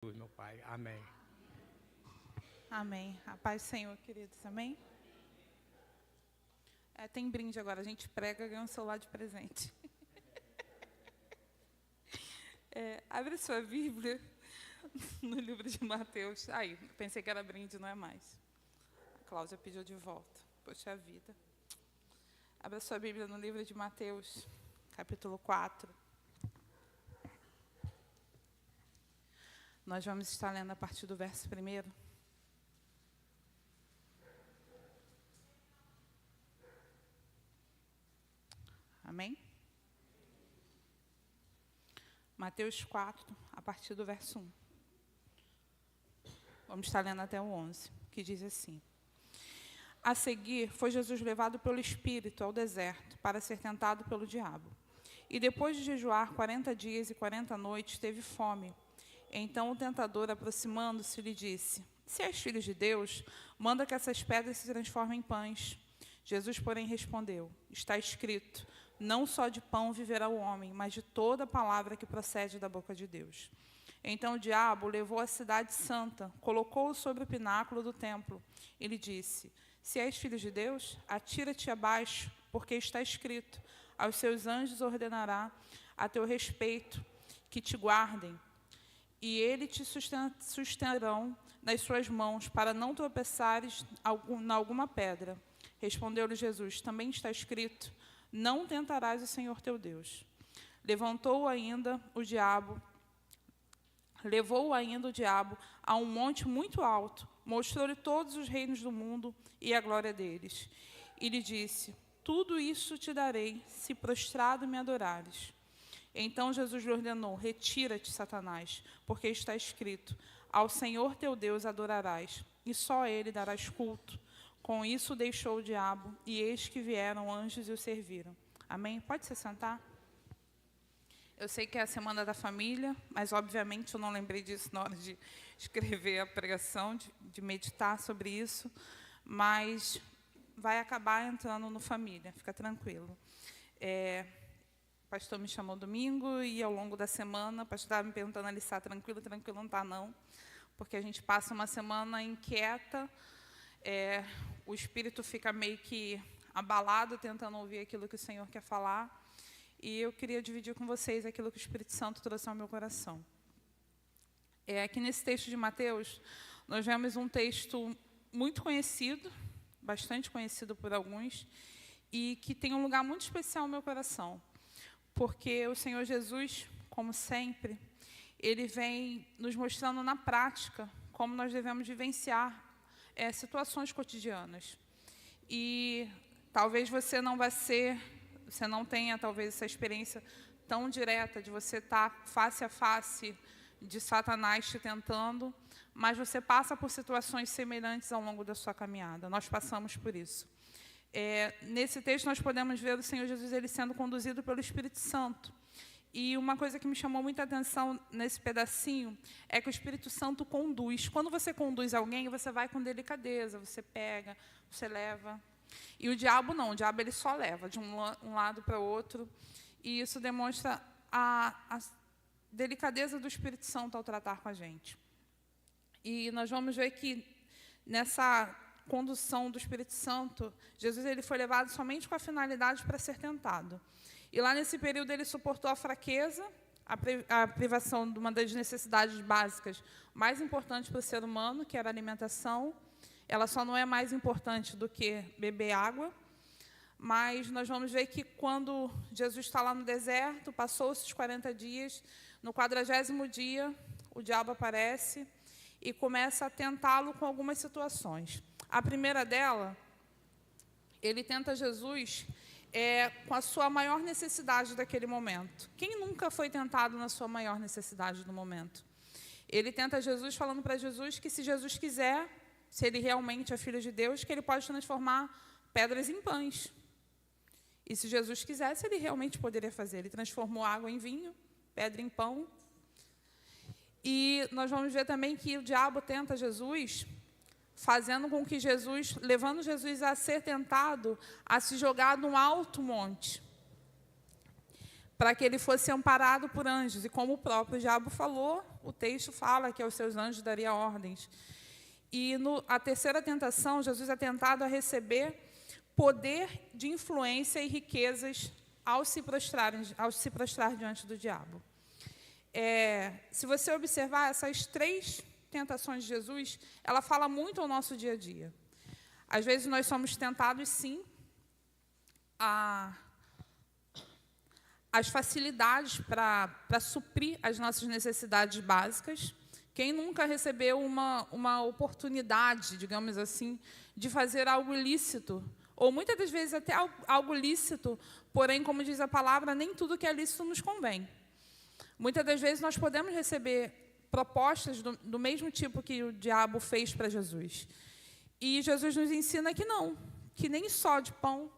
Meu Pai. Amém. Amém. A paz do Senhor, queridos. Amém? Tem brinde agora. A gente prega e ganha um celular de presente. Abre sua Bíblia no livro de Mateus. Aí, pensei que era brinde, não é mais. A Cláudia pediu de volta. Poxa vida. Abra sua Bíblia no livro de Mateus, capítulo 4. Nós vamos estar lendo a partir do verso 1. Amém? Mateus 4, a partir do verso 1. Vamos estar lendo até o 11, que diz assim. A seguir, foi Jesus levado pelo Espírito ao deserto para ser tentado pelo diabo. E depois de jejuar 40 dias e 40 noites, teve fome. Então o tentador, aproximando-se, lhe disse: Se és filho de Deus, manda que essas pedras se transformem em pães. Jesus, porém, respondeu: Está escrito, não só de pão viverá o homem, mas de toda palavra que procede da boca de Deus. Então o diabo levou a cidade santa, colocou-o sobre o pináculo do templo e lhe disse: Se és filho de Deus, atira-te abaixo, porque está escrito, aos seus anjos ordenará a teu respeito que te guardem, e ele te sustentarão nas suas mãos, para não tropeçares em alguma pedra. Respondeu-lhe Jesus: Também está escrito, não tentarás o Senhor teu Deus. Levou ainda o diabo a um monte muito alto, mostrou-lhe todos os reinos do mundo e a glória deles. E lhe disse: Tudo isso te darei, se prostrado me adorares. Então Jesus lhe ordenou: Retira-te, Satanás, porque está escrito, ao Senhor teu Deus adorarás, e só a ele darás culto. Com isso deixou o diabo, e eis que vieram anjos e o serviram. Amém? Pode se sentar? Eu sei que é a Semana da Família, mas obviamente eu não lembrei disso na hora de escrever a pregação, de meditar sobre isso, mas vai acabar entrando no família, fica tranquilo. O pastor me chamou domingo e ao longo da semana, o pastor estava me perguntando ali se está tranquilo, não está não, porque a gente passa uma semana inquieta, o espírito fica meio que abalado, tentando ouvir aquilo que o Senhor quer falar, e eu queria dividir com vocês aquilo que o Espírito Santo trouxe ao meu coração. Aqui nesse texto de Mateus, nós vemos um texto muito conhecido, bastante conhecido por alguns, e que tem um lugar muito especial no meu coração. Porque o Senhor Jesus, como sempre, Ele vem nos mostrando na prática como nós devemos vivenciar situações cotidianas. E talvez você não tenha talvez essa experiência tão direta de você estar face a face de Satanás te tentando, mas você passa por situações semelhantes ao longo da sua caminhada. Nós passamos por isso. Nesse texto nós podemos ver o Senhor Jesus ele sendo conduzido pelo Espírito Santo. E uma coisa que me chamou muita atenção nesse pedacinho é que o Espírito Santo conduz. Quando você conduz alguém, você vai com delicadeza, você pega, você leva. E o diabo não, o diabo ele só leva de um lado para o outro. E isso demonstra a delicadeza do Espírito Santo ao tratar com a gente. E nós vamos ver que nessa condução do Espírito Santo, Jesus ele foi levado somente com a finalidade para ser tentado. E lá nesse período ele suportou a fraqueza, a privação de uma das necessidades básicas mais importantes para o ser humano, que era a alimentação. Ela só não é mais importante do que beber água. Mas nós vamos ver que quando Jesus está lá no deserto, passou-se os 40 dias, no 40º dia, o diabo aparece e começa a tentá-lo com algumas situações. A primeira dela, ele tenta Jesus com a sua maior necessidade daquele momento. Quem nunca foi tentado na sua maior necessidade do momento? Ele tenta Jesus falando para Jesus que se Jesus quiser, se ele realmente é filho de Deus, que ele pode transformar pedras em pães. E se Jesus quisesse, ele realmente poderia fazer. Ele transformou água em vinho, pedra em pão. E nós vamos ver também que o diabo tenta Jesus, levando Jesus a ser tentado a se jogar num alto monte. para que ele fosse amparado por anjos. E como o próprio diabo falou, o texto fala que aos seus anjos daria ordens. E a terceira tentação, Jesus é tentado a receber poder de influência e riquezas ao se prostrar diante do diabo. Se você observar essas 3 tentações de Jesus, ela fala muito ao nosso dia a dia. Às vezes nós somos tentados, sim, as facilidades para suprir as nossas necessidades básicas. Quem nunca recebeu uma oportunidade, digamos assim, de fazer algo ilícito, ou muitas das vezes até algo lícito, porém, como diz a palavra, nem tudo que é lícito nos convém. Muitas das vezes nós podemos receber propostas do mesmo tipo que o diabo fez para Jesus. E Jesus nos ensina que não, que nem só de pão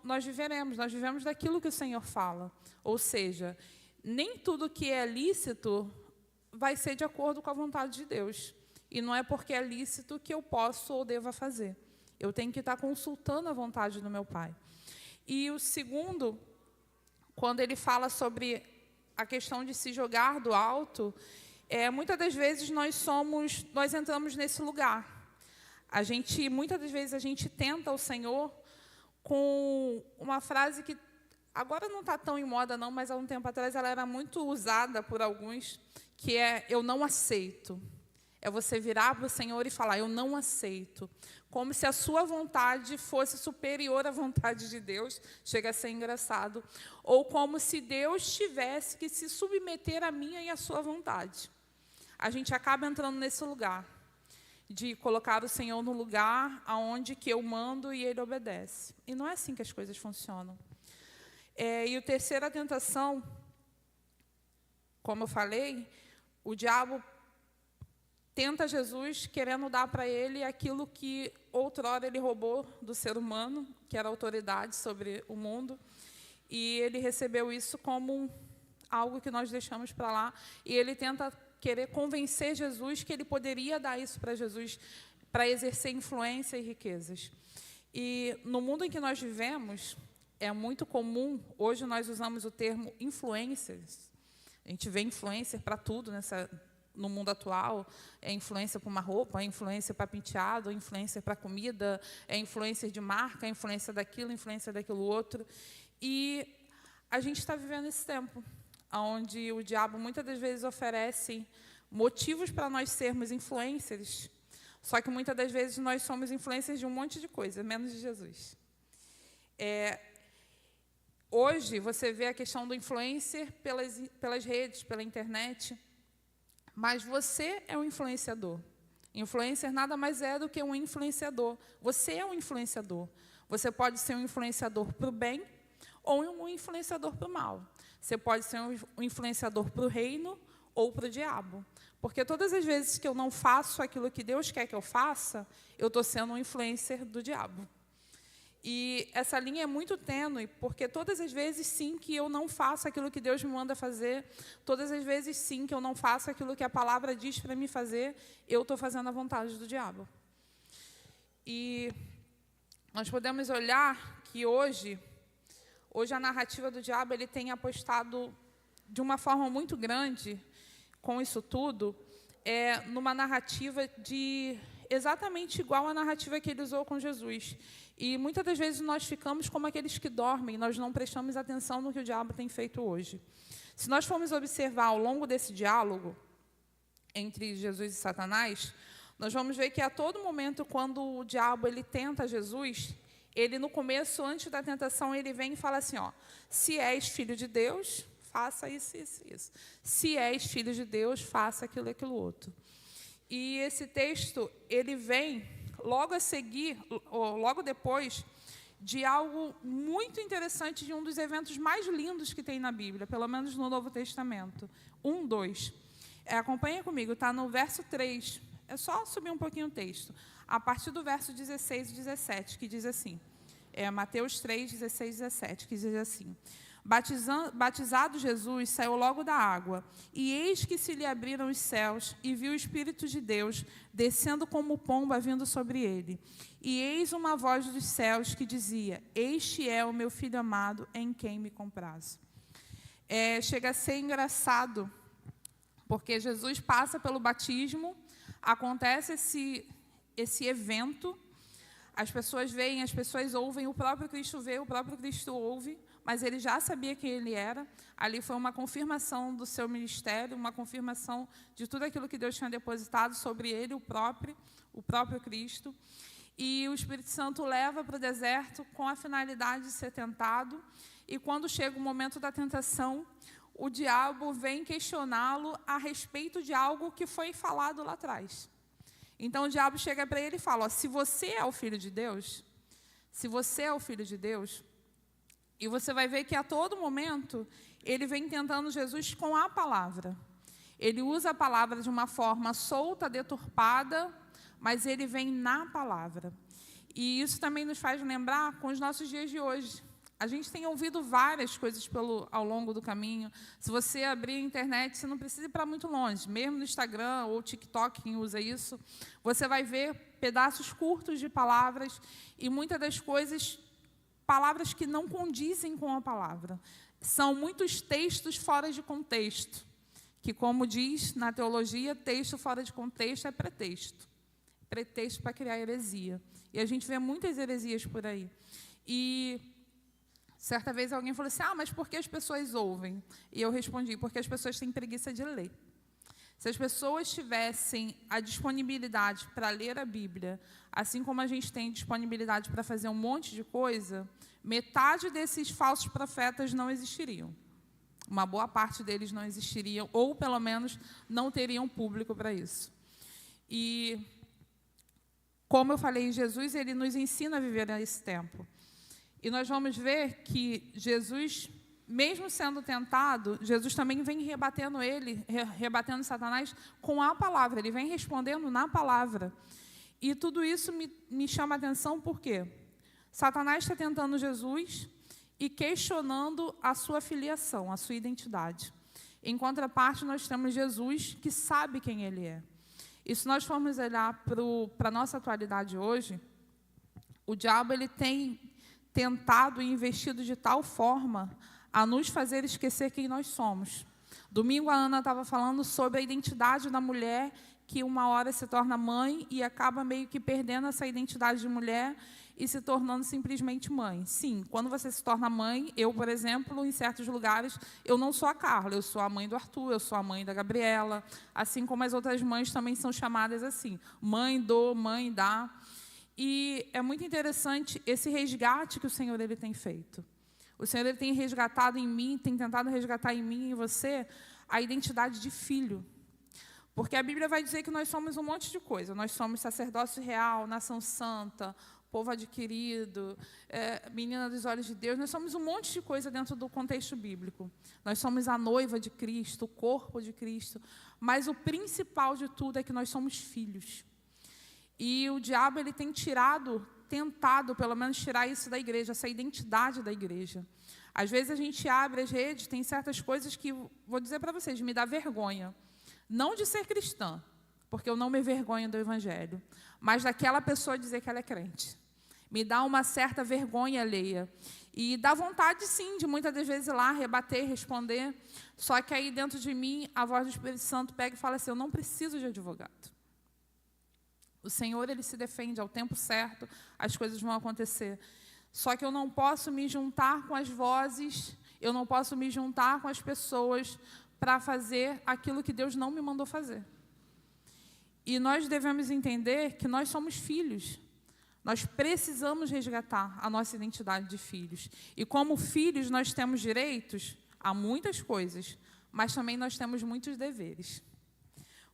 nós viveremos, nós vivemos daquilo que o Senhor fala. Ou seja, nem tudo que é lícito vai ser de acordo com a vontade de Deus. E não é porque é lícito que eu posso ou deva fazer. Eu tenho que estar consultando a vontade do meu Pai. E o segundo, quando ele fala sobre a questão de se jogar do alto, muitas das vezes nós entramos nesse lugar. Muitas das vezes a gente tenta o Senhor com uma frase que agora não está tão em moda, não, mas há um tempo atrás ela era muito usada por alguns, que é: eu não aceito. É você virar para o Senhor e falar: eu não aceito. Como se a sua vontade fosse superior à vontade de Deus. Chega a ser engraçado. Ou como se Deus tivesse que se submeter à minha e à sua vontade. A gente acaba entrando nesse lugar, de colocar o Senhor no lugar onde que eu mando e Ele obedece. E não é assim que as coisas funcionam. E a terceira tentação, como eu falei, o diabo tenta Jesus querendo dar para ele aquilo que outrora ele roubou do ser humano, que era a autoridade sobre o mundo, e ele recebeu isso como algo que nós deixamos para lá, e ele tenta querer convencer Jesus que ele poderia dar isso para Jesus, para exercer influência e riquezas. E no mundo em que nós vivemos, é muito comum, hoje nós usamos o termo influencers, a gente vê influencer para tudo no mundo atual, é influência para uma roupa, é influência para penteado, é influência para comida, é influência de marca, é influência daquilo outro. E a gente está vivendo esse tempo, onde o diabo muitas das vezes oferece motivos para nós sermos influencers, só que muitas das vezes nós somos influencers de um monte de coisa, menos de Jesus. Hoje, você vê a questão do influencer pelas redes, pela internet, mas você é um influenciador. Influencer nada mais é do que um influenciador. Você é um influenciador. Você pode ser um influenciador para o bem ou um influenciador para o mal. Você pode ser um influenciador para o reino ou para o diabo. Porque todas as vezes que eu não faço aquilo que Deus quer que eu faça, eu estou sendo um influencer do diabo. E essa linha é muito tênue, porque todas as vezes, sim, que eu não faço aquilo que Deus me manda fazer, todas as vezes, sim, que eu não faço aquilo que a palavra diz para me fazer, eu estou fazendo a vontade do diabo. E nós podemos olhar que hoje a narrativa do diabo ele tem apostado de uma forma muito grande com isso tudo, numa narrativa exatamente igual à narrativa que ele usou com Jesus. E muitas das vezes nós ficamos como aqueles que dormem, nós não prestamos atenção no que o diabo tem feito hoje. Se nós formos observar ao longo desse diálogo entre Jesus e Satanás, nós vamos ver que a todo momento, quando o diabo ele tenta Jesus, ele no começo, antes da tentação, ele vem e fala assim, se és filho de Deus, faça isso, isso, isso. Se és filho de Deus, faça aquilo, aquilo outro. E esse texto, ele vem logo a seguir, ou logo depois, de algo muito interessante, de um dos eventos mais lindos que tem na Bíblia, pelo menos no Novo Testamento. 2. Acompanha comigo, está no verso 3. É só subir um pouquinho o texto. A partir do verso 16 e 17, que diz assim. Mateus 3, 16 e 17, que diz assim. Batizado Jesus, saiu logo da água, e eis que se lhe abriram os céus, e viu o Espírito de Deus descendo como pomba vindo sobre ele. E eis uma voz dos céus que dizia: Este é o meu Filho amado, em quem me comprazo. Chega a ser engraçado, porque Jesus passa pelo batismo, acontece esse evento, as pessoas veem, as pessoas ouvem, o próprio Cristo vê, o próprio Cristo ouve, mas ele já sabia quem ele era. Ali foi uma confirmação do seu ministério, uma confirmação de tudo aquilo que Deus tinha depositado sobre ele, o próprio Cristo. E o Espírito Santo leva para o deserto com a finalidade de ser tentado. E quando chega o momento da tentação, o diabo vem questioná-lo a respeito de algo que foi falado lá atrás. Então o diabo chega para ele e fala: se você é o Filho de Deus, e você vai ver que a todo momento ele vem tentando Jesus com a palavra. Ele usa a palavra de uma forma solta, deturpada, mas ele vem na palavra. E isso também nos faz lembrar com os nossos dias de hoje. A gente tem ouvido várias coisas ao longo do caminho. Se você abrir a internet, você não precisa ir para muito longe. Mesmo no Instagram ou TikTok, quem usa isso, você vai ver pedaços curtos de palavras e muitas das coisas, palavras que não condizem com a palavra. São muitos textos fora de contexto, que, como diz na teologia, texto fora de contexto é pretexto. Pretexto para criar heresia. E a gente vê muitas heresias por aí. E certa vez alguém falou assim: mas por que as pessoas ouvem? E eu respondi: porque as pessoas têm preguiça de ler. Se as pessoas tivessem a disponibilidade para ler a Bíblia, assim como a gente tem disponibilidade para fazer um monte de coisa, metade desses falsos profetas não existiriam. Uma boa parte deles não existiriam, ou pelo menos não teriam público para isso. E, como eu falei, Jesus ele nos ensina a viver nesse tempo. E nós vamos ver que Jesus, mesmo sendo tentado, Jesus também vem rebatendo Satanás com a palavra. Ele vem respondendo na palavra. E tudo isso me chama a atenção porque Satanás está tentando Jesus e questionando a sua filiação, a sua identidade. Em contraparte, nós temos Jesus, que sabe quem ele é. E se nós formos olhar para a nossa atualidade hoje, o diabo ele tem tentado e investido de tal forma a nos fazer esquecer quem nós somos. Domingo a Ana estava falando sobre a identidade da mulher, que uma hora se torna mãe e acaba meio que perdendo essa identidade de mulher e se tornando simplesmente mãe. Sim, quando você se torna mãe, eu, por exemplo, em certos lugares, eu não sou a Carla, eu sou a mãe do Arthur, eu sou a mãe da Gabriela, assim como as outras mães também são chamadas assim, mãe do, mãe da. E é muito interessante esse resgate que o Senhor ele tem feito. O Senhor ele tem resgatado em mim, tem tentado resgatar em mim e em você a identidade de filho. Porque a Bíblia vai dizer que nós somos um monte de coisa. Nós somos sacerdócio real, nação santa, povo adquirido, menina dos olhos de Deus. Nós somos um monte de coisa dentro do contexto bíblico. Nós somos a noiva de Cristo, o corpo de Cristo. Mas o principal de tudo é que nós somos filhos. E o diabo ele tem tentado, pelo menos, tirar isso da igreja, essa identidade da igreja. Às vezes a gente abre as redes, tem certas coisas que, vou dizer para vocês, me dá vergonha. Não de ser cristã, porque eu não me vergonho do Evangelho, mas daquela pessoa dizer que ela é crente. Me dá uma certa vergonha alheia. E dá vontade, sim, de muitas das vezes ir lá, rebater, responder. Só que aí, dentro de mim, a voz do Espírito Santo pega e fala assim: eu não preciso de advogado. O Senhor, ele se defende ao tempo certo, as coisas vão acontecer. Só que eu não posso me juntar com as vozes, eu não posso me juntar com as pessoas para fazer aquilo que Deus não me mandou fazer. E nós devemos entender que nós somos filhos. Nós precisamos resgatar a nossa identidade de filhos. E como filhos, nós temos direitos a muitas coisas, mas também nós temos muitos deveres.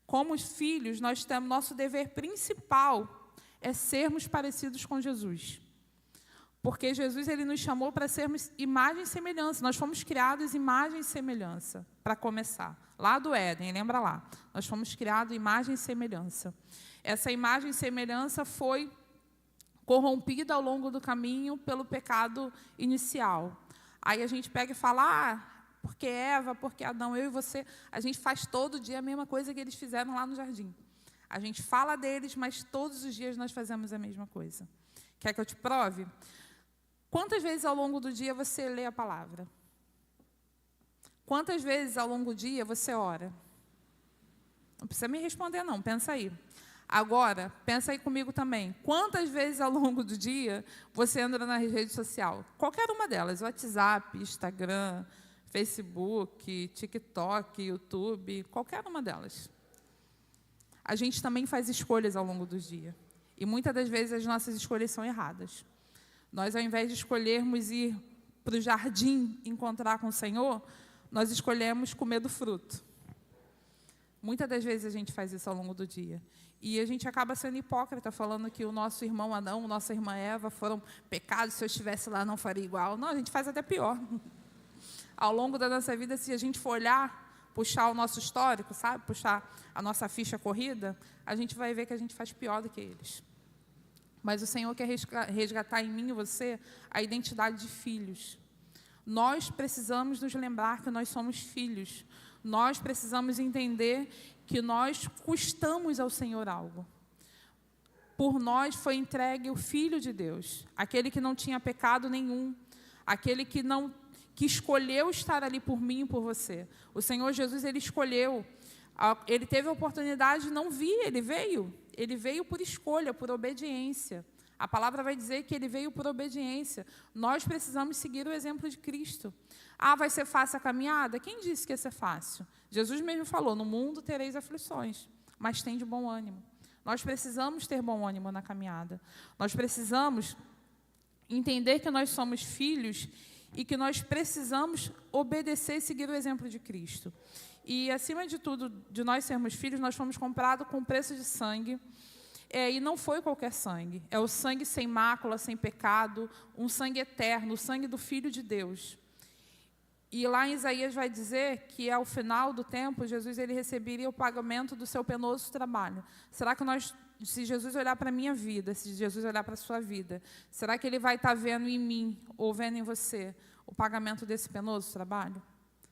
Como filhos, nós temos nosso dever principal é sermos parecidos com Jesus. Porque Jesus ele nos chamou para sermos imagem e semelhança. Nós fomos criados imagem e semelhança, para começar. Lá do Éden, lembra lá. Nós fomos criados imagem e semelhança. Essa imagem e semelhança foi corrompida ao longo do caminho pelo pecado inicial. Aí a gente pega e fala, porque Eva, porque Adão, eu e você, a gente faz todo dia a mesma coisa que eles fizeram lá no jardim. A gente fala deles, mas todos os dias nós fazemos a mesma coisa. Quer que eu te prove? Quantas vezes ao longo do dia você lê a palavra? Quantas vezes ao longo do dia você ora? Não precisa me responder, não. Pensa aí. Agora, pensa aí comigo também. Quantas vezes ao longo do dia você entra na rede social? Qualquer uma delas. WhatsApp, Instagram, Facebook, TikTok, YouTube, qualquer uma delas. A gente também faz escolhas ao longo do dia. E muitas das vezes as nossas escolhas são erradas. Nós, ao invés de escolhermos ir para o jardim encontrar com o Senhor, nós escolhemos comer do fruto. Muitas das vezes a gente faz isso ao longo do dia. E a gente acaba sendo hipócrita, falando que o nosso irmão Adão, nossa irmã Eva foram pecados, se eu estivesse lá não faria igual. Não, a gente faz até pior. Ao longo da nossa vida, se a gente for olhar, puxar o nosso histórico, sabe? Puxar a nossa ficha corrida, a gente vai ver que a gente faz pior do que eles. Mas o Senhor quer resgatar em mim e você a identidade de filhos. Nós precisamos nos lembrar que nós somos filhos. Nós precisamos entender que nós custamos ao Senhor algo. Por nós foi entregue o Filho de Deus, aquele que não tinha pecado nenhum, aquele que escolheu estar ali por mim e por você. O Senhor Jesus, Ele escolheu, Ele teve a oportunidade de não vir, Ele veio por escolha, por obediência. A palavra vai dizer que Ele veio por obediência. Nós precisamos seguir o exemplo de Cristo. Vai ser fácil a caminhada? Quem disse que ia ser fácil? Jesus mesmo falou, no mundo tereis aflições, mas tem de bom ânimo. Nós precisamos ter bom ânimo na caminhada. Nós precisamos entender que nós somos filhos e que nós precisamos obedecer e seguir o exemplo de Cristo. E, acima de tudo, de nós sermos filhos, nós fomos comprados com preço de sangue. E não foi qualquer sangue. É o sangue sem mácula, sem pecado, um sangue eterno, o sangue do Filho de Deus. E lá em Isaías vai dizer que, ao final do tempo, Jesus ele receberia o pagamento do seu penoso trabalho. Será que se Jesus olhar para a minha vida, se Jesus olhar para a sua vida, será que Ele vai estar vendo em mim, ou vendo em você, o pagamento desse penoso trabalho?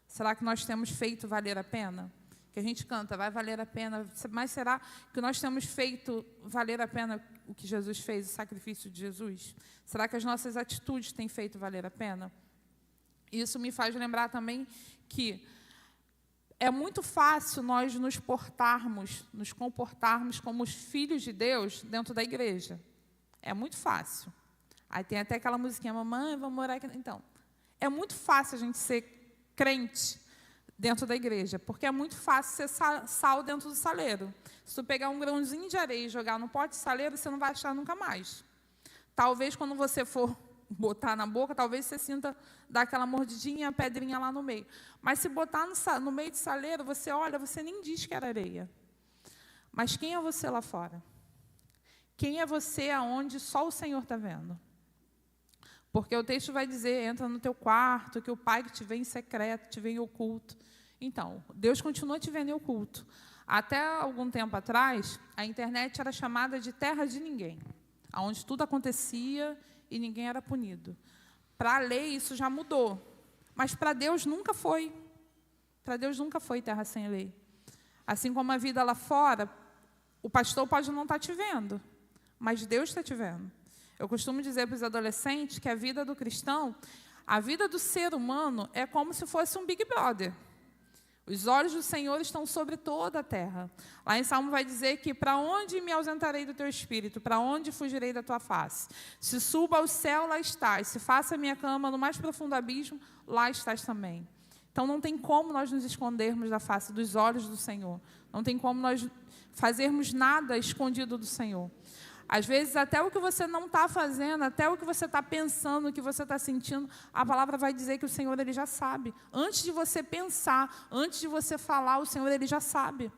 Será que nós temos feito valer a pena? Que a gente canta, vai valer a pena, mas será que nós temos feito valer a pena o que Jesus fez, o sacrifício de Jesus? Será que as nossas atitudes têm feito valer a pena? Isso me faz lembrar também que é muito fácil nós nos comportarmos como os filhos de Deus dentro da igreja. É muito fácil. Aí tem até aquela musiquinha, mamãe, vamos morar aqui. Então, é muito fácil a gente ser crente dentro da igreja, porque é muito fácil ser sal dentro do saleiro. Se tu pegar um grãozinho de areia e jogar no pote de saleiro, você não vai achar nunca mais. Talvez quando você for botar na boca, talvez você sinta dar aquela mordidinha, a pedrinha lá no meio. Mas se botar no meio de saleiro, você olha, você nem diz que era areia. Mas quem é você lá fora? Quem é você aonde só o Senhor está vendo? Porque o texto vai dizer, entra no teu quarto, que o Pai que te vê em secreto, te vê em oculto. Então, Deus continua te vendo em oculto. Até algum tempo atrás, a internet era chamada de terra de ninguém, onde tudo acontecia e ninguém era punido. Para a lei, isso já mudou. Mas para Deus nunca foi. Para Deus nunca foi terra sem lei. Assim como a vida lá fora, o pastor pode não estar te vendo, mas Deus está te vendo. Eu costumo dizer para os adolescentes que a vida do cristão, a vida do ser humano, é como se fosse um Big Brother. Os olhos do Senhor estão sobre toda a terra. Lá em Salmo vai dizer que para onde me ausentarei do teu espírito, para onde fugirei da tua face? Se suba ao céu, lá estás. Se faça a minha cama no mais profundo abismo, lá estás também. Então não tem como nós nos escondermos da face dos olhos do Senhor. Não tem como nós fazermos nada escondido do Senhor. Às vezes, até o que você não está fazendo, até o que você está pensando, o que você está sentindo, a palavra vai dizer que o Senhor ele já sabe. Antes de você pensar, antes de você falar, o Senhor ele já sabe.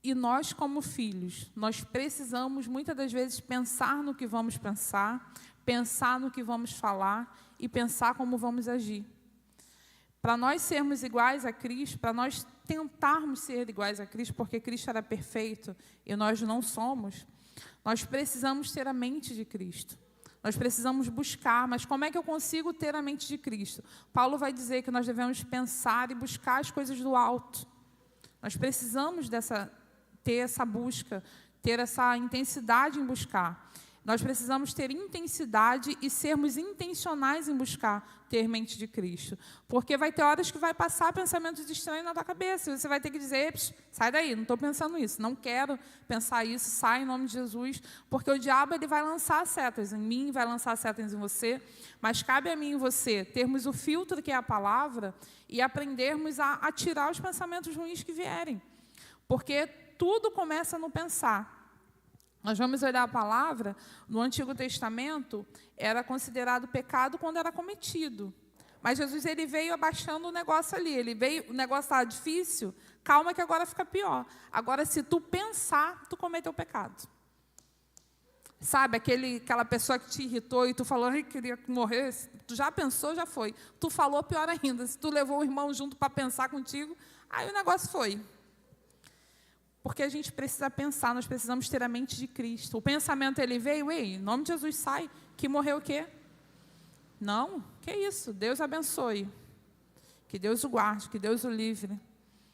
E nós, como filhos, nós precisamos, muitas das vezes, pensar no que vamos pensar no que vamos falar e pensar como vamos agir. Para nós sermos iguais a Cristo, para nós tentarmos ser iguais a Cristo, porque Cristo era perfeito e nós não somos, nós precisamos ter a mente de Cristo. Nós precisamos buscar, mas como é que eu consigo ter a mente de Cristo? Paulo vai dizer que nós devemos pensar e buscar as coisas do alto. Nós precisamos ter essa busca, ter essa intensidade em buscar. Nós precisamos ter intensidade e sermos intencionais em buscar ter mente de Cristo. Porque vai ter horas que vai passar pensamentos estranhos na tua cabeça. E você vai ter que dizer, sai daí, não estou pensando isso, não quero pensar isso, sai em nome de Jesus. Porque o diabo ele vai lançar setas em mim, vai lançar setas em você. Mas cabe a mim e você termos o filtro que é a palavra e aprendermos a tirar os pensamentos ruins que vierem. Porque tudo começa no pensar. Nós vamos olhar a palavra, no Antigo Testamento, era considerado pecado quando era cometido. Mas Jesus ele veio abaixando o negócio ali. O negócio estava difícil, calma que agora fica pior. Agora, se tu pensar, tu cometeu pecado. Sabe, aquela pessoa que te irritou e tu falou, queria morrer, tu já pensou, já foi. Tu falou, pior ainda. Se tu levou o irmão junto para pensar contigo, aí o negócio foi. Porque a gente precisa pensar, nós precisamos ter a mente de Cristo. O pensamento, ele veio, em nome de Jesus, sai, que morreu o quê? Não, que isso, Deus abençoe. Que Deus o guarde, que Deus o livre.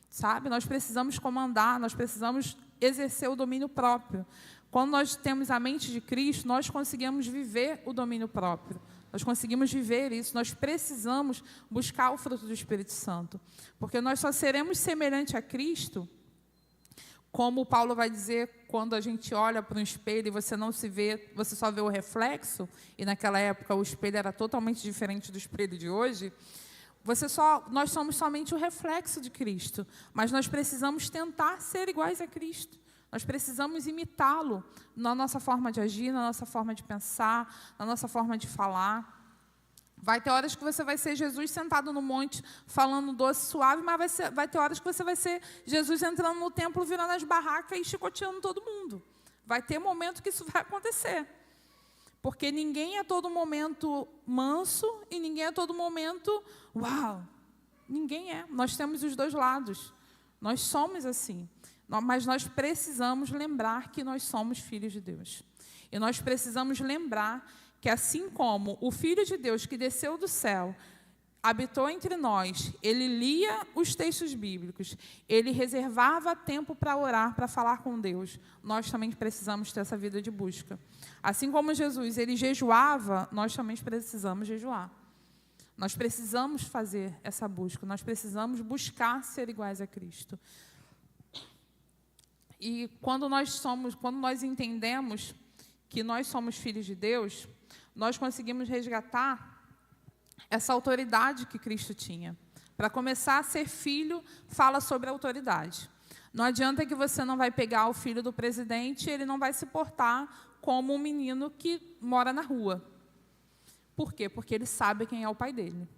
Sabe, nós precisamos comandar, nós precisamos exercer o domínio próprio. Quando nós temos a mente de Cristo, nós conseguimos viver o domínio próprio. Nós conseguimos viver isso, nós precisamos buscar o fruto do Espírito Santo. Porque nós só seremos semelhantes a Cristo. Como Paulo vai dizer, quando a gente olha para um espelho e você não se vê, você só vê o reflexo, e naquela época o espelho era totalmente diferente do espelho de hoje, nós somos somente o reflexo de Cristo, mas nós precisamos tentar ser iguais a Cristo. Nós precisamos imitá-lo na nossa forma de agir, na nossa forma de pensar, na nossa forma de falar. Vai ter horas que você vai ser Jesus sentado no monte, falando doce, suave, mas vai ter horas que você vai ser Jesus entrando no templo, virando as barracas e chicoteando todo mundo. Vai ter momento que isso vai acontecer. Porque ninguém é todo momento manso e ninguém é todo momento, uau! Ninguém é. Nós temos os dois lados. Nós somos assim. Mas nós precisamos lembrar que nós somos filhos de Deus. E nós precisamos lembrar que assim como o Filho de Deus que desceu do céu, habitou entre nós, ele lia os textos bíblicos, ele reservava tempo para orar, para falar com Deus, nós também precisamos ter essa vida de busca. Assim como Jesus, ele jejuava, nós também precisamos jejuar. Nós precisamos fazer essa busca, nós precisamos buscar ser iguais a Cristo. E quando nós entendemos que nós somos filhos de Deus, nós conseguimos resgatar essa autoridade que Cristo tinha. Para começar a ser filho, fala sobre a autoridade. Não adianta que você não vai pegar o filho do presidente e ele não vai se portar como um menino que mora na rua. Por quê? Porque ele sabe quem é o pai dele.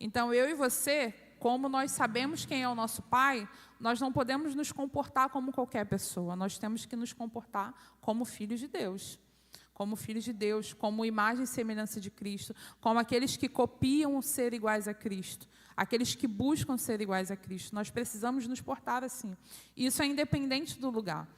Então, eu e você, como nós sabemos quem é o nosso pai, nós não podemos nos comportar como qualquer pessoa. Nós temos que nos comportar como filhos de Deus. Como filhos de Deus, como imagem e semelhança de Cristo, como aqueles que copiam ser iguais a Cristo, aqueles que buscam ser iguais a Cristo. Nós precisamos nos portar assim. E isso é independente do lugar.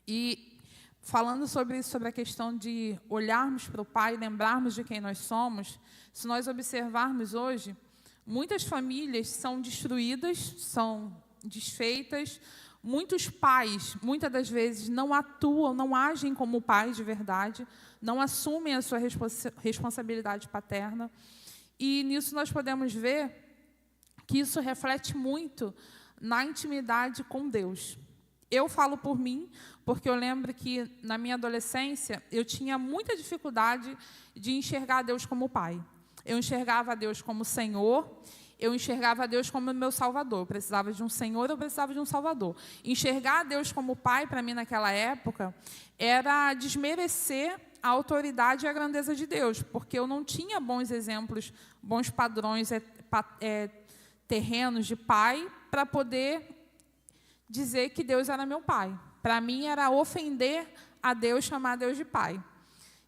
E falando sobre isso, sobre a questão de olharmos para o Pai, lembrarmos de quem nós somos, se nós observarmos hoje, muitas famílias são destruídas, são desfeitas. Muitos pais, muitas das vezes, não atuam, não agem como pais de verdade, não assumem a sua responsabilidade paterna. E nisso nós podemos ver que isso reflete muito na intimidade com Deus. Eu falo por mim, porque eu lembro que, na minha adolescência, eu tinha muita dificuldade de enxergar Deus como pai. Eu enxergava Deus como Senhor, eu enxergava Deus como meu Salvador. Eu precisava de um Senhor, eu precisava de um Salvador. Enxergar Deus como Pai, para mim, naquela época, era desmerecer a autoridade e a grandeza de Deus, porque eu não tinha bons exemplos, bons padrões terrenos de pai para poder dizer que Deus era meu pai. Para mim, era ofender a Deus, chamar Deus de pai.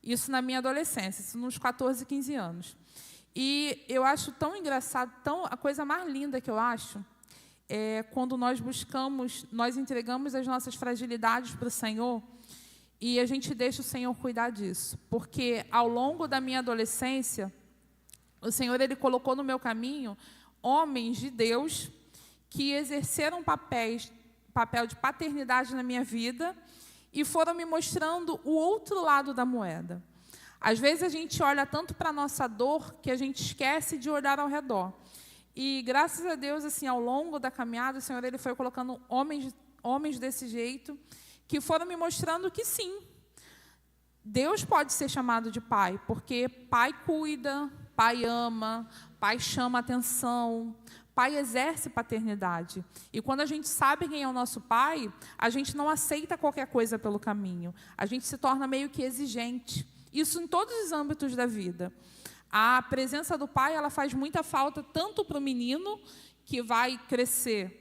Isso na minha adolescência, isso nos 14, 15 anos. E eu acho tão engraçado, a coisa mais linda que eu acho, é quando nós entregamos as nossas fragilidades para o Senhor, e a gente deixa o Senhor cuidar disso. Porque, ao longo da minha adolescência, o Senhor ele colocou no meu caminho homens de Deus que exerceram papel de paternidade na minha vida e foram me mostrando o outro lado da moeda. Às vezes a gente olha tanto para a nossa dor que a gente esquece de olhar ao redor. E graças a Deus, assim, ao longo da caminhada, o Senhor ele foi colocando homens desse jeito, que foram me mostrando que sim, Deus pode ser chamado de pai, porque pai cuida, pai ama, pai chama atenção, pai exerce paternidade. E quando a gente sabe quem é o nosso pai, a gente não aceita qualquer coisa pelo caminho. A gente se torna meio que exigente. Isso em todos os âmbitos da vida. A presença do pai, ela faz muita falta tanto para o menino, que vai crescer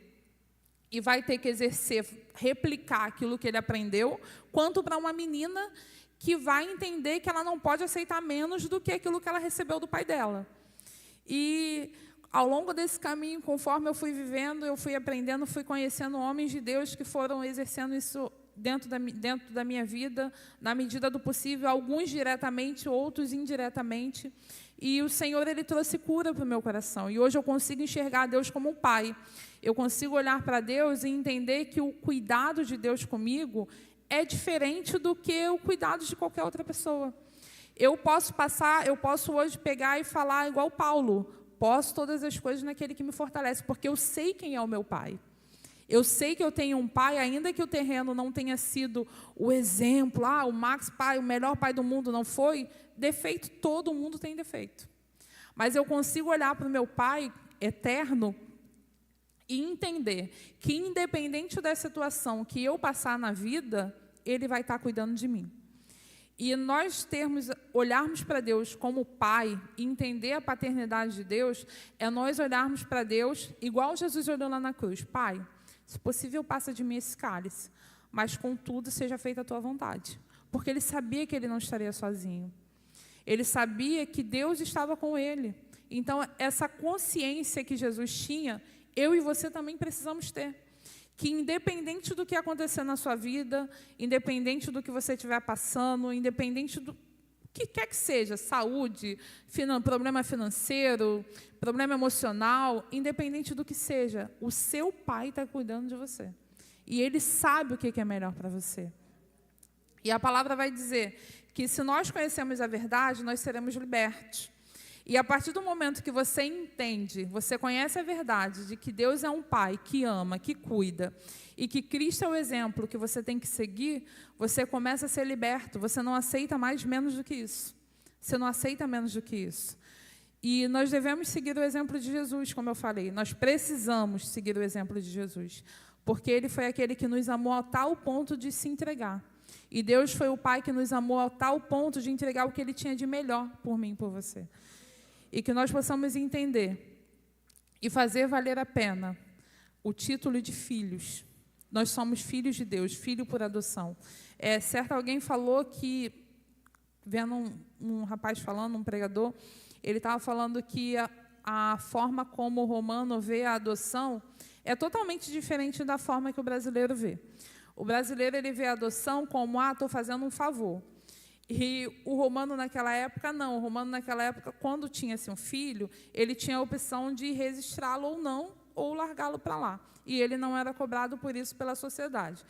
e vai ter que exercer, replicar aquilo que ele aprendeu, quanto para uma menina que vai entender que ela não pode aceitar menos do que aquilo que ela recebeu do pai dela. E, ao longo desse caminho, conforme eu fui vivendo, eu fui aprendendo, fui conhecendo homens de Deus que foram exercendo isso dentro da minha vida, na medida do possível, alguns diretamente, outros indiretamente. E o Senhor ele trouxe cura para o meu coração. E hoje eu consigo enxergar Deus como um pai. Eu consigo olhar para Deus e entender que o cuidado de Deus comigo é diferente do que o cuidado de qualquer outra pessoa. Eu posso hoje pegar e falar igual Paulo, posso todas as coisas naquele que me fortalece, porque eu sei quem é o meu pai. Eu sei que eu tenho um pai, ainda que o terreno não tenha sido o exemplo, o Max pai, o melhor pai do mundo, não foi, defeito, todo mundo tem defeito. Mas eu consigo olhar para o meu pai eterno e entender que, independente da situação que eu passar na vida, ele vai estar cuidando de mim. E nós olharmos para Deus como pai e entender a paternidade de Deus, é nós olharmos para Deus igual Jesus olhou lá na cruz. Pai, se possível, passa de mim esse cálice, mas, contudo, seja feita a tua vontade. Porque ele sabia que ele não estaria sozinho. Ele sabia que Deus estava com ele. Então, essa consciência que Jesus tinha, eu e você também precisamos ter. Que, independente do que acontecer na sua vida, independente do que você estiver passando, independente do que quer que seja, saúde, problema financeiro, problema emocional, independente do que seja, o seu pai está cuidando de você. E ele sabe o que é melhor para você. E a palavra vai dizer que, se nós conhecemos a verdade, nós seremos libertos. E a partir do momento que você entende, você conhece a verdade de que Deus é um pai que ama, que cuida, e que Cristo é o exemplo que você tem que seguir, você começa a ser liberto. Você não aceita mais menos do que isso. Você não aceita menos do que isso. E nós devemos seguir o exemplo de Jesus, como eu falei. Nós precisamos seguir o exemplo de Jesus, porque ele foi aquele que nos amou a tal ponto de se entregar. E Deus foi o pai que nos amou a tal ponto de entregar o que ele tinha de melhor por mim e por você. E que nós possamos entender e fazer valer a pena o título de filhos. Nós somos filhos de Deus, filho por adoção. Certo, alguém falou que, vendo um rapaz falando, um pregador, ele estava falando que a forma como o romano vê a adoção é totalmente diferente da forma que o brasileiro vê. O brasileiro ele vê a adoção como, estou fazendo um favor. E o romano naquela época, não. O romano naquela época, quando tinha um filho, ele tinha a opção de registrá-lo ou não, ou largá-lo para lá. E ele não era cobrado por isso pela sociedade.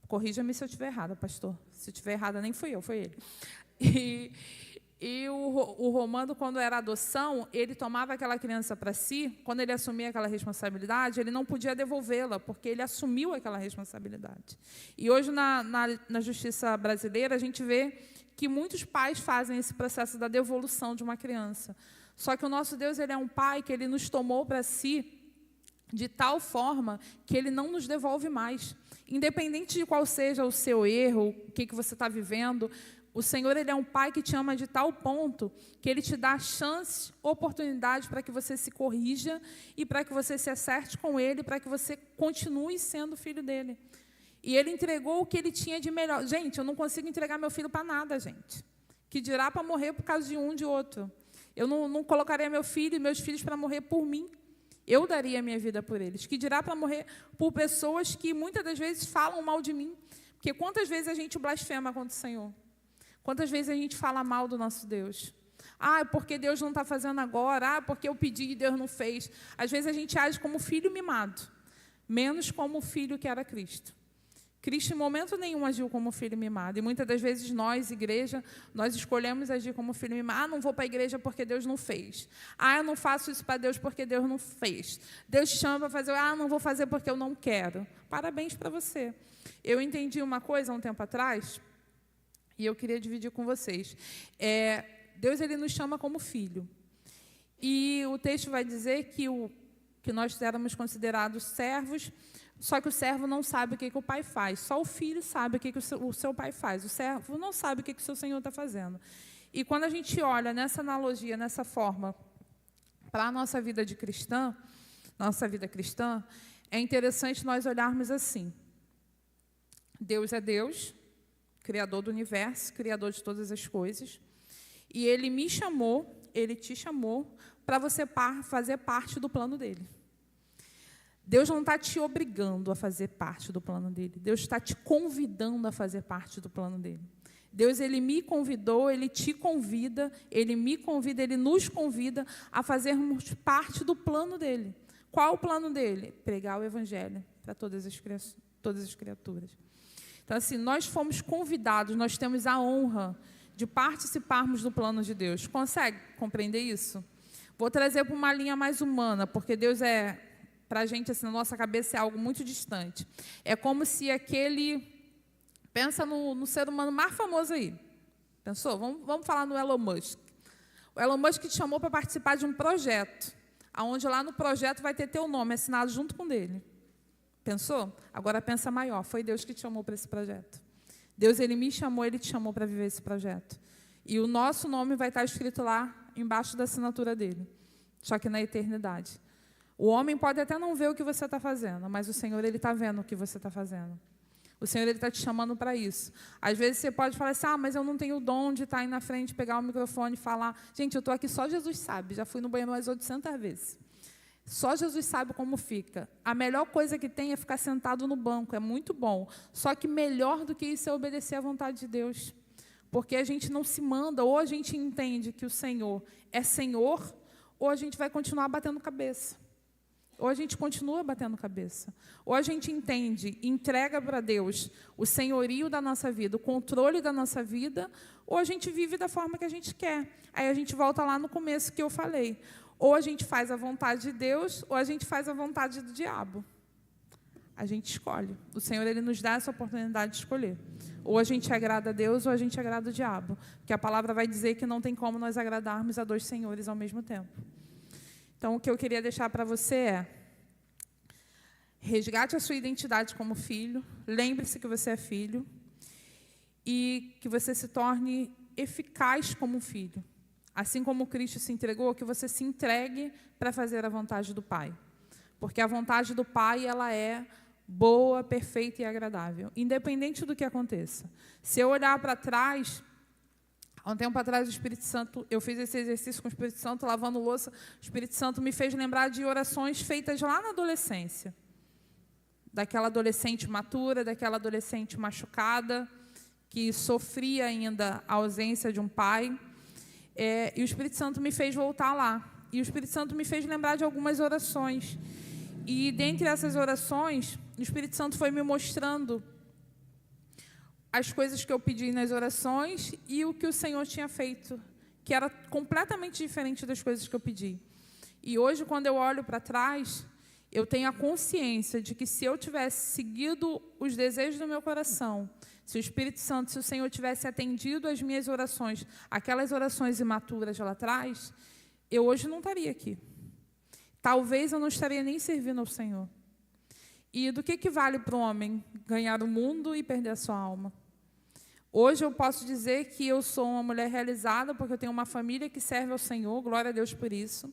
Corrija-me se eu estiver errada, pastor. Se eu estiver errada, nem fui eu, foi ele. E o romano, quando era adoção, ele tomava aquela criança para si, quando ele assumia aquela responsabilidade, ele não podia devolvê-la, porque ele assumiu aquela responsabilidade. E hoje, na justiça brasileira, a gente vê que muitos pais fazem esse processo da devolução de uma criança. Só que o nosso Deus ele é um pai que ele nos tomou para si de tal forma que ele não nos devolve mais. Independente de qual seja o seu erro, o que você está vivendo, o Senhor ele é um pai que te ama de tal ponto que ele te dá chance, oportunidade para que você se corrija e para que você se acerte com ele, para que você continue sendo filho dele. E ele entregou o que ele tinha de melhor. Gente, eu não consigo entregar meu filho para nada, gente. Que dirá para morrer por causa de um, de outro. Eu não colocaria meu filho e meus filhos para morrer por mim. Eu daria a minha vida por eles. Que dirá para morrer por pessoas que muitas das vezes falam mal de mim. Porque quantas vezes a gente blasfema contra o Senhor? Quantas vezes a gente fala mal do nosso Deus? Ah, porque Deus não está fazendo agora. Ah, porque eu pedi e Deus não fez. Às vezes a gente age como filho mimado, menos como o filho que era Cristo. Cristo, em momento nenhum, agiu como filho mimado. E muitas das vezes nós, igreja, nós escolhemos agir como filho mimado. Ah, não vou para a igreja porque Deus não fez. Ah, eu não faço isso para Deus porque Deus não fez. Deus te chama para fazer. Ah, não vou fazer porque eu não quero. Parabéns para você. Eu entendi uma coisa há um tempo atrás e eu queria dividir com vocês. Deus, ele nos chama como filho. E o texto vai dizer que nós éramos considerados servos. Só que o servo não sabe o que o pai faz. Só o filho sabe o que o seu pai faz. O servo não sabe o que o seu Senhor está fazendo. E quando a gente olha nessa analogia, nessa forma, para a nossa vida cristã, é interessante nós olharmos assim. Deus é Deus, Criador do universo, Criador de todas as coisas. E Ele me chamou, Ele te chamou, para você fazer parte do plano dEle. Deus não está te obrigando a fazer parte do plano dele. Deus está te convidando a fazer parte do plano dele. Deus, ele me convidou, ele te convida, ele me convida, ele nos convida a fazermos parte do plano dele. Qual o plano dele? Pregar o evangelho para todas as criaturas. Então, assim, nós fomos convidados, nós temos a honra de participarmos do plano de Deus. Consegue compreender isso? Vou trazer para uma linha mais humana, porque Deus para a gente, assim, na nossa cabeça, é algo muito distante. É como se pensa no ser humano mais famoso aí. Pensou? Vamos falar no Elon Musk. O Elon Musk te chamou para participar de um projeto, onde lá no projeto vai ter teu nome assinado junto com o dele. Pensou? Agora pensa maior. Foi Deus que te chamou para esse projeto. Deus, ele me chamou, ele te chamou para viver esse projeto. E o nosso nome vai estar escrito lá, embaixo da assinatura dele. Só que na eternidade. O homem pode até não ver o que você está fazendo, mas o Senhor, ele está vendo o que você está fazendo. O Senhor, ele está te chamando para isso. Às vezes você pode falar assim, mas eu não tenho o dom de estar aí na frente, pegar o microfone e falar. Gente, eu estou aqui, só Jesus sabe. Já fui no banheiro umas 800 vezes. Só Jesus sabe como fica. A melhor coisa que tem é ficar sentado no banco, é muito bom. Só que melhor do que isso é obedecer à vontade de Deus. Porque a gente não se manda, ou a gente entende que o Senhor é Senhor, ou a gente vai continuar batendo cabeça. Ou a gente continua batendo cabeça. Ou a gente entende, entrega para Deus o senhorio da nossa vida, o controle da nossa vida, ou a gente vive da forma que a gente quer. Aí a gente volta lá no começo que eu falei. Ou a gente faz a vontade de Deus, ou a gente faz a vontade do diabo. A gente escolhe. O Senhor, ele nos dá essa oportunidade de escolher. Ou a gente agrada a Deus, ou a gente agrada o diabo. Porque a palavra vai dizer que não tem como nós agradarmos a dois senhores ao mesmo tempo. Então, o que eu queria deixar para você é: resgate a sua identidade como filho, lembre-se que você é filho e que você se torne eficaz como um filho. Assim como Cristo se entregou, que você se entregue para fazer a vontade do Pai. Porque a vontade do Pai, ela é boa, perfeita e agradável, independente do que aconteça. Se eu olhar para trás, há um tempo atrás, o Espírito Santo, eu fiz esse exercício com o Espírito Santo, lavando louça. O Espírito Santo me fez lembrar de orações feitas lá na adolescência. Daquela adolescente matura, daquela adolescente machucada, que sofria ainda a ausência de um pai. E o Espírito Santo me fez voltar lá. E o Espírito Santo me fez lembrar de algumas orações. E, dentre essas orações, o Espírito Santo foi me mostrando as coisas que eu pedi nas orações e o que o Senhor tinha feito, que era completamente diferente das coisas que eu pedi. E hoje, quando eu olho para trás, eu tenho a consciência de que se eu tivesse seguido os desejos do meu coração, se o Espírito Santo, se o Senhor tivesse atendido as minhas orações, aquelas orações imaturas lá atrás, eu hoje não estaria aqui. Talvez eu não estaria nem servindo ao Senhor. E do que vale para o homem ganhar o mundo e perder a sua alma? Hoje eu posso dizer que eu sou uma mulher realizada porque eu tenho uma família que serve ao Senhor, glória a Deus por isso.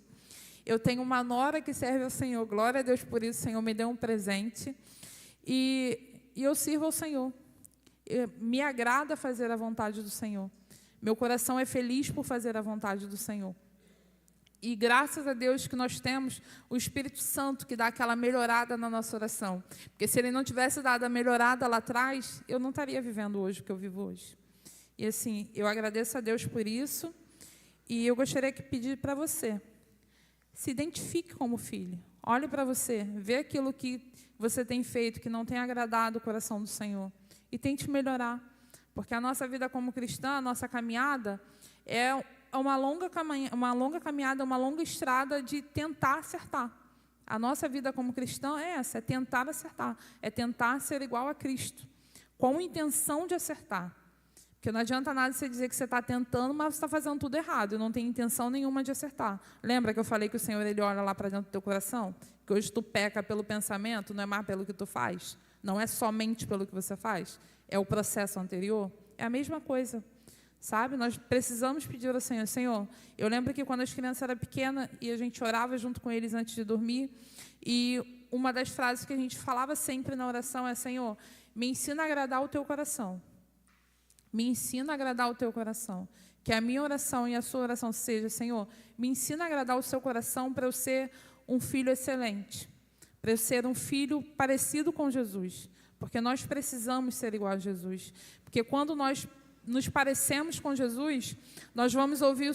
Eu tenho uma nora que serve ao Senhor, glória a Deus por isso, o Senhor me deu um presente. E eu sirvo ao Senhor. Me agrada fazer a vontade do Senhor. Meu coração é feliz por fazer a vontade do Senhor. E graças a Deus que nós temos o Espírito Santo que dá aquela melhorada na nossa oração. Porque se Ele não tivesse dado a melhorada lá atrás, eu não estaria vivendo hoje o que eu vivo hoje. E assim, eu agradeço a Deus por isso. E eu gostaria de pedir para você, se identifique como filho. Olhe para você, vê aquilo que você tem feito, que não tem agradado o coração do Senhor. E tente melhorar. Porque a nossa vida como cristã, a nossa caminhada, é uma longa caminhada, uma longa estrada de tentar acertar. A nossa vida como cristã é essa, é tentar acertar, é tentar ser igual a Cristo, com a intenção de acertar. Porque não adianta nada você dizer que você está tentando, mas você está fazendo tudo errado, e não tem intenção nenhuma de acertar. Lembra que eu falei que o Senhor Ele olha lá para dentro do teu coração? Que hoje tu peca pelo pensamento, não é mais pelo que tu faz? Não é somente pelo que você faz? É o processo anterior? É a mesma coisa. Sabe, nós precisamos pedir ao Senhor, Senhor, eu lembro que quando as crianças eram pequenas e a gente orava junto com eles antes de dormir, e uma das frases que a gente falava sempre na oração é, Senhor, me ensina a agradar o teu coração. Me ensina a agradar o teu coração. Que a minha oração e a sua oração seja, Senhor, me ensina a agradar o seu coração para eu ser um filho excelente, para eu ser um filho parecido com Jesus, porque nós precisamos ser igual a Jesus, porque quando nós nos parecemos com Jesus, nós vamos ouvir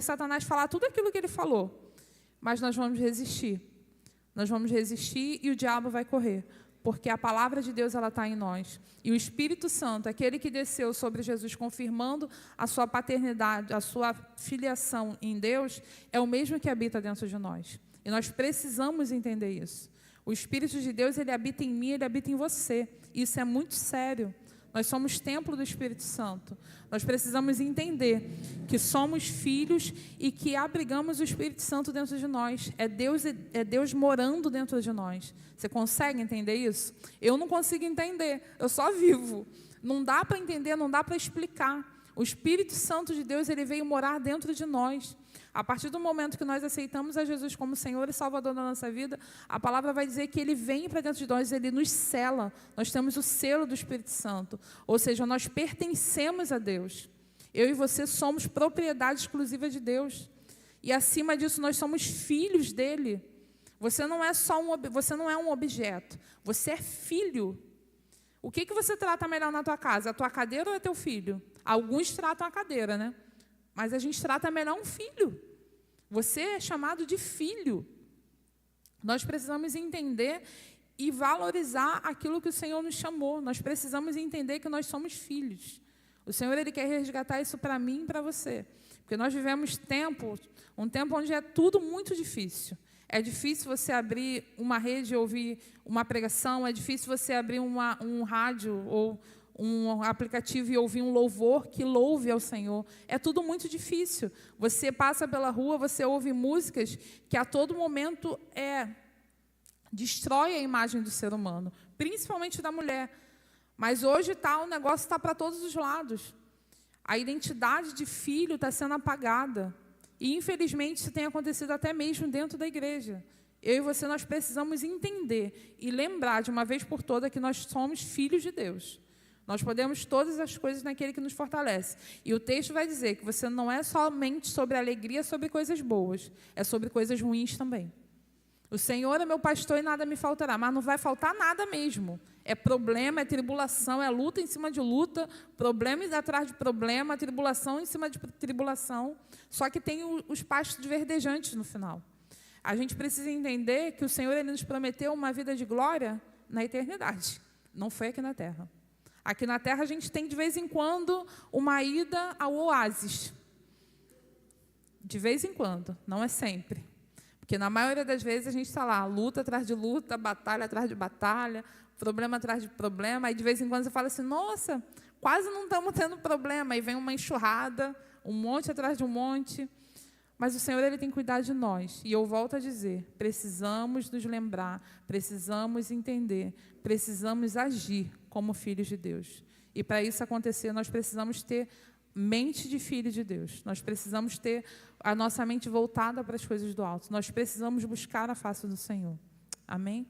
Satanás falar tudo aquilo que ele falou, mas nós vamos resistir. Nós vamos resistir e o diabo vai correr, porque a palavra de Deus ela está em nós. E o Espírito Santo, aquele que desceu sobre Jesus, confirmando a sua paternidade, a sua filiação em Deus, é o mesmo que habita dentro de nós. E nós precisamos entender isso. O Espírito de Deus, ele habita em mim, ele habita em você. Isso é muito sério. Nós somos templo do Espírito Santo. Nós precisamos entender que somos filhos e que abrigamos o Espírito Santo dentro de nós. É Deus morando dentro de nós. Você consegue entender isso? Eu não consigo entender, eu só vivo. Não dá para entender, não dá para explicar. O Espírito Santo de Deus, ele veio morar dentro de nós. A partir do momento que nós aceitamos a Jesus como Senhor e Salvador da nossa vida, a palavra vai dizer que Ele vem para dentro de nós, Ele nos sela. Nós temos o selo do Espírito Santo. Ou seja, nós pertencemos a Deus. Eu e você somos propriedade exclusiva de Deus. E acima disso, nós somos filhos dEle. Você não é um objeto, você é filho. O que você trata melhor na tua casa? A tua cadeira ou é teu filho? Alguns tratam a cadeira, né? Mas a gente trata melhor um filho. Você é chamado de filho. Nós precisamos entender e valorizar aquilo que o Senhor nos chamou. Nós precisamos entender que nós somos filhos. O Senhor ele quer resgatar isso para mim e para você. Porque nós vivemos um tempo onde é tudo muito difícil. É difícil você abrir uma rede e ouvir uma pregação, é difícil você abrir um rádio ou um aplicativo e ouvir um louvor que louve ao Senhor. É tudo muito difícil. Você passa pela rua, você ouve músicas que a todo momento destrói a imagem do ser humano, principalmente da mulher. Mas hoje o negócio está para todos os lados. A identidade de filho está sendo apagada. E, infelizmente, isso tem acontecido até mesmo dentro da igreja. Eu e você, nós precisamos entender e lembrar de uma vez por todas que nós somos filhos de Deus. Nós podemos todas as coisas naquele que nos fortalece. E o texto vai dizer que você não é somente sobre alegria, sobre coisas boas. É sobre coisas ruins também. O Senhor é meu pastor e nada me faltará. Mas não vai faltar nada mesmo. É problema, é tribulação, é luta em cima de luta, problema atrás de problema, tribulação em cima de tribulação. Só que tem os pastos verdejantes no final. A gente precisa entender que o Senhor ele nos prometeu uma vida de glória na eternidade. Não foi aqui na terra. Aqui na terra a gente tem de vez em quando uma ida ao oásis. De vez em quando, não é sempre. Porque na maioria das vezes a gente está lá, luta atrás de luta, batalha atrás de batalha, problema atrás de problema. Aí de vez em quando você fala assim, nossa, quase não estamos tendo problema. Aí vem uma enxurrada, um monte atrás de um monte. Mas o Senhor ele tem cuidado de nós. E eu volto a dizer, precisamos nos lembrar, precisamos entender, precisamos agir como filhos de Deus. E para isso acontecer, nós precisamos ter mente de filho de Deus. Nós precisamos ter a nossa mente voltada para as coisas do alto. Nós precisamos buscar a face do Senhor. Amém?